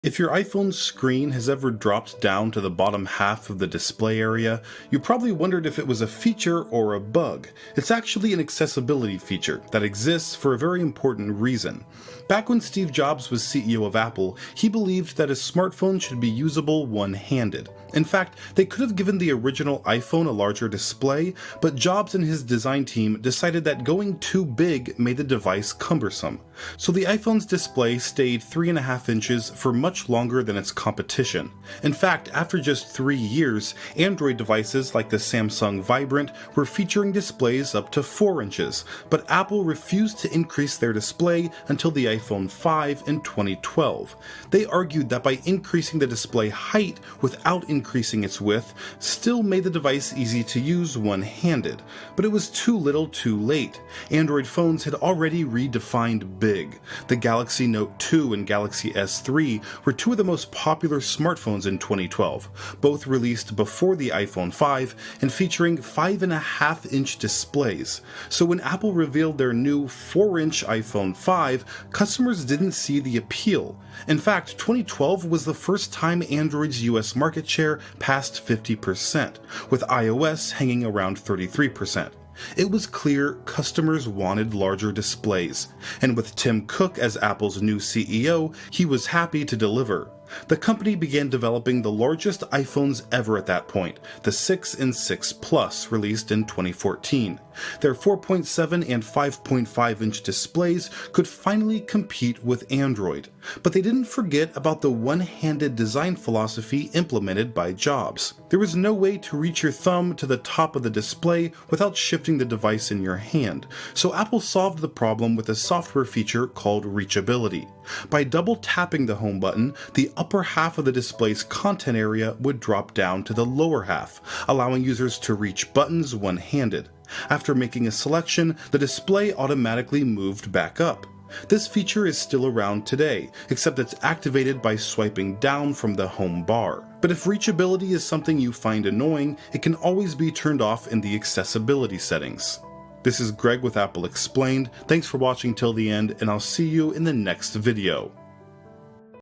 If your iPhone's screen has ever dropped down to the bottom half of the display area, you probably wondered if it was a feature or a bug. It's actually an accessibility feature that exists for a very important reason. Back when Steve Jobs was CEO of Apple, he believed that a smartphone should be usable one-handed. In fact, they could have given the original iPhone a larger display, but Jobs and his design team decided that going too big made the device cumbersome. So the iPhone's display stayed 3.5 inches for much longer than its competition. In fact, after just 3 years, Android devices like the Samsung Vibrant were featuring displays up to 4 inches, but Apple refused to increase their display until the iPhone 5 in 2012. They argued that by increasing the display height without increasing its width still made the device easy to use one-handed, but it was too little too late. Android phones had already redefined big. The Galaxy Note 2 and Galaxy S3 were two of the most popular smartphones in 2012, both released before the iPhone 5 and featuring 5.5-inch displays. So when Apple revealed their new 4-inch iPhone 5, customers didn't see the appeal. In fact, 2012 was the first time Android's US market share passed 50%, with iOS hanging around 33%. It was clear customers wanted larger displays, and with Tim Cook as Apple's new CEO, he was happy to deliver. The company began developing the largest iPhones ever at that point, the 6 and 6 Plus, released in 2014. Their 4.7 and 5.5-inch displays could finally compete with Android, but they didn't forget about the one-handed design philosophy implemented by Jobs. There was no way to reach your thumb to the top of the display without shifting the device in your hand, so Apple solved the problem with a software feature called reachability. By double tapping the home button, the upper half of the display's content area would drop down to the lower half, allowing users to reach buttons one-handed. After making a selection, the display automatically moved back up. This feature is still around today, except it's activated by swiping down from the home bar. But if reachability is something you find annoying, it can always be turned off in the accessibility settings. This is Greg with Apple Explained. Thanks for watching till the end, and I'll see you in the next video.